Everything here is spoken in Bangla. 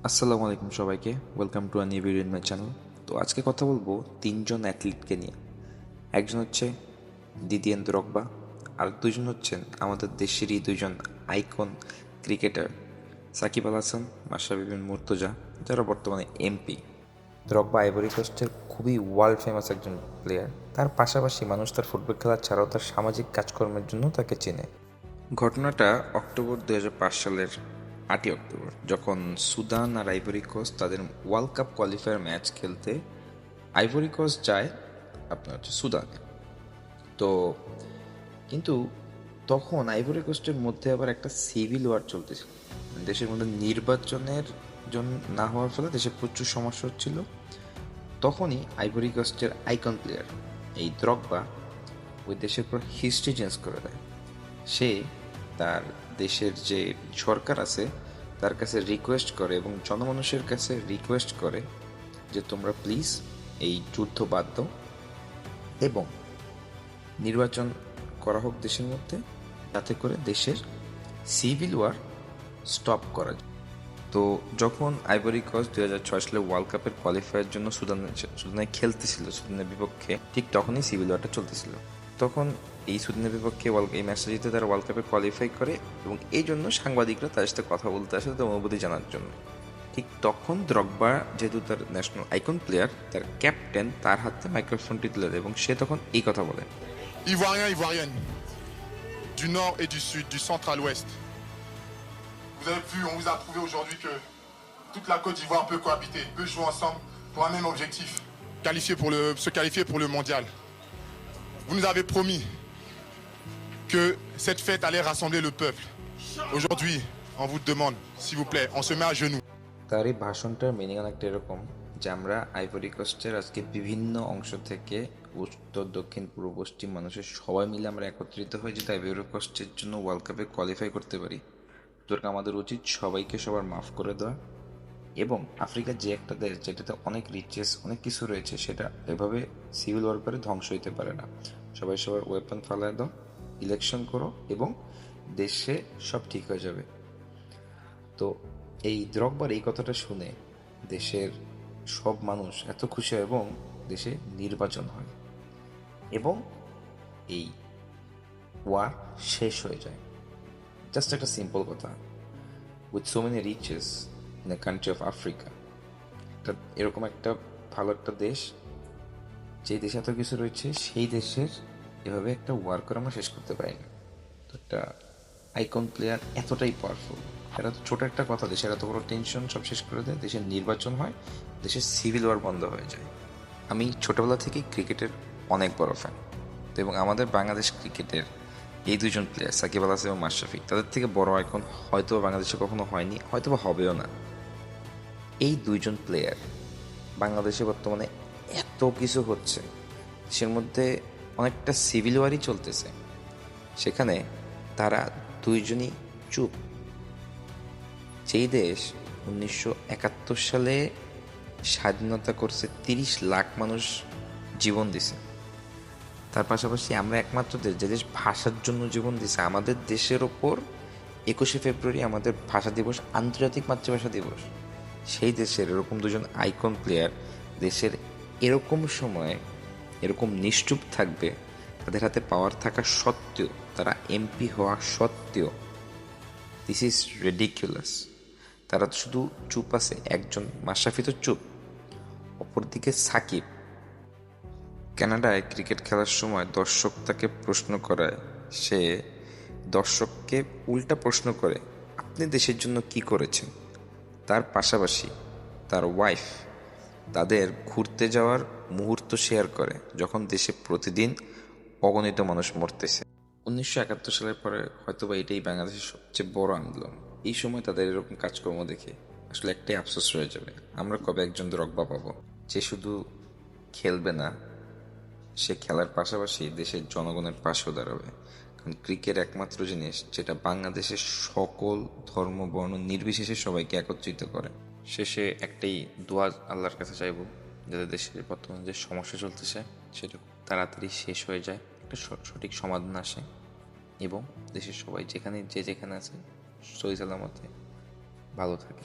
আসসালামু আলাইকুম সবাইকে, welcome to a new video in my channel. তো আজকে কথা বলবো তিনজন অ্যাথলিটকে নিয়ে। একজন হচ্ছে দিদিয়েন দ্রগবা, আর দুজন হচ্ছেন আমাদের দেশেরই দুজন আইকন ক্রিকেটার, সাকিব আল হাসান, মাশরাফি বিন মুর্তজা, যারা বর্তমানে এমপি। দ্রগবা আইভরি কোস্টের খুবই ওয়ার্ল্ড ফেমাস একজন প্লেয়ার। তার পাশাপাশি মানুষ তার ফুটবল খেলা ছাড়াও তার সামাজিক কাজকর্মের জন্য তাকে চেনে। ঘটনাটা অক্টোবর 2005 সালের 8ই অক্টোবর, যখন সুদান আর আইভরি কোস্ট তাদের ওয়ার্ল্ড কাপ কোয়ালিফায়ার ম্যাচ খেলতে আইভরি কোস্ট যায় আপনার হচ্ছে সুদানে। তো কিন্তু তখন আইভরি কোস্টের মধ্যে আবার একটা সিভিল ওয়ার চলতেছিল। দেশের মধ্যে নির্বাচনের জন্য না হওয়ার ফলে দেশে প্রচুর সমস্যা হচ্ছিল। তখনই আইভরি কোস্টের আইকন প্লেয়ার এই দ্রগবা ওই দেশের পর হিস্ট্রি চেঞ্জ করে দেয়। সে তার দেশের যে সরকার আছে তার কাছে রিকোয়েস্ট করে এবং জনমানুষের কাছে রিকোয়েস্ট করে যে তোমরা প্লিজ এই যুদ্ধ বাদ দাও এবং নির্বাচন করা হোক দেশের মধ্যে, যাতে করে দেশের সিভিল ওয়ার স্টপ করা যায়। তো যখন আইভরি কোস্ট 2006 সালে ওয়ার্ল্ড কাপের কোয়ালিফায়ার জন্য সুদানে খেলতেছিল সুদানের বিপক্ষে, ঠিক তখনই সিভিল ওয়ারটা চলতেছিল। তখন এই সুদানের বিপক্ষে এই ম্যাচটা জিতে তারা ওয়ার্ল্ড কাপে কোয়ালিফাই করে এবং এই জন্য সাংবাদিকরা তার সাথে কথা বলতে আসে তাদের অনুভূতি জানার জন্য। ঠিক তখন দ্রগবা, যেহেতু তার ন্যাশনাল আইকন প্লেয়ার, তার ক্যাপ্টেন তার হাতে মাইক্রোফোনটি তুলে দেয় এবং সে তখন এই কথা বলে। Ivoiriens, Ivoiriennes, du nord et du sud, du centre à l'ouest. Vous avez vu, on vous a prouvé aujourd'hui que toute la Côte d'Ivoire peut cohabiter, peut jouer ensemble pour un même objectif, se qualifier pour le mondial. Vous nous avez promis que cette fête allait rassembler le peuple. Aujourd'hui, on vous demande, s'il vous plaît, on se met à genoux. তার এই ভাষণটার মিনিং অনেকটা এরকম যে আমরা আইভরি কোস্টের আজকে বিভিন্ন অংশ থেকে উত্তর দক্ষিণ পূর্ব পশ্চিম মানুষের সবাই মিলে আমরা একত্রিত হই যাতে আইভরি কোস্টের জন্য ওয়ার্ল্ড কাপে কোয়ালিফাই করতে পারি। সুতরাং আমাদের উচিত সবাইকে সবার মাফ করে দেওয়া এবং আফ্রিকার যে একটা দেশ যেটাতে অনেক রিচেস অনেক কিছু রয়েছে সেটা এভাবে সিভিল ওয়ার করে ধ্বংস হইতে পারে না। সবাই সবার ওয়েপন ফালায় দাও, ইলেকশন করো এবং দেশে সব ঠিক হয়ে যাবে। তো এই দ্রগবার এই কথাটা শুনে দেশের সব মানুষ এত খুশি হয় এবং দেশে নির্বাচন হয় এবং এই ওয়ার শেষ হয়ে যায়। জাস্ট একটা সিম্পল কথা, with so many riches in a country of Africa, এরকম একটা ভালো একটা দেশ, যে দেশে এত কিছু রয়েছে, সেই দেশের এভাবে একটা ওয়ার করে আমরা শেষ করতে পারি না। তো একটা আইকন প্লেয়ার এতটাই পাওয়ারফুল, এটা তো ছোট একটা কথা, দেশের এত বড় টেনশন সব শেষ করে দেয়, দেশের নির্বাচন হয়, দেশের সিভিল ওয়ার বন্ধ হয়ে যায়। আমি ছোটবেলা থেকেই ক্রিকেটের অনেক বড় ফ্যান। তো এবং আমাদের বাংলাদেশ ক্রিকেটের এই দুজন প্লেয়ার সাকিব আল হাসান এবং মাশরাফি, তাদের থেকে বড় আইকন হয়তো বাংলাদেশে কখনো হয়নি, হয়তো বা হবেও না। এই দুইজন প্লেয়ার বাংলাদেশে বর্তমানে এত কিছু হচ্ছে, দেশের মধ্যে অনেকটা সিভিল ওয়ারই চলতেছে, সেখানে তারা দুইজনই চুপ। যেই দেশ 1971 সালে স্বাধীনতা করছে, 30 লাখ মানুষ জীবন দিছে, তার পাশাপাশি আমরা একমাত্র দেশ যে দেশ ভাষার জন্য জীবন দিছে। আমাদের দেশের ওপর 21শে ফেব্রুয়ারি আমাদের ভাষা দিবস, আন্তর্জাতিক মাতৃভাষা দিবস। সেই দেশের এরকম দুজন আইকন প্লেয়ার দেশের এরকম সময় এরকম নিশ্চুপ থাকবে, তাদের হাতে পাওয়ার থাকা সত্ত্বেও, তারা এমপি হওয়া সত্ত্বেও। This is ridiculous. তারা তো শুধু চুপ আছে, একজন মাশরাফি তো চুপ, অপরদিকে সাকিব কানাডায় ক্রিকেট খেলার সময় দর্শক তাকে প্রশ্ন করায়, সে দর্শককে উল্টা প্রশ্ন করে আপনি দেশের জন্য কি করেছেন। তার পাশাপাশি তার ওয়াইফ তাদের ঘুরতে যাওয়ার মুহূর্ত শেয়ার করে যখন দেশে প্রতিদিন অগণিত মানুষ মরতেছে। 1971 সালের পরে হয়তোবা এটাই বাংলাদেশের সবচেয়ে বড় আন্দোলন। এই সময় তাদের এরকম কাজকর্ম দেখে আসলে একটাই আফসোস রয়ে যাবে, আমরা কবে একজন দ্রগবা পাবো যে শুধু খেলবে না, সে খেলার পাশাপাশি দেশের জনগণের পাশেও দাঁড়াবে। কারণ ক্রিকেট একমাত্র জিনিস যেটা বাংলাদেশের সকল ধর্ম বর্ণ নির্বিশেষে সবাইকে একত্রিত করে। শেষে একটাই দোয়া আল্লাহর কাছে চাইব, যাতে দেশের বর্তমানে যে সমস্যা চলতেছে সেটা খুব তাড়াতাড়ি শেষ হয়ে যায়, একটা সঠিক সমাধান আসে এবং দেশের সবাই যেখানে আছে সহি সালামতে ভালো থাকে।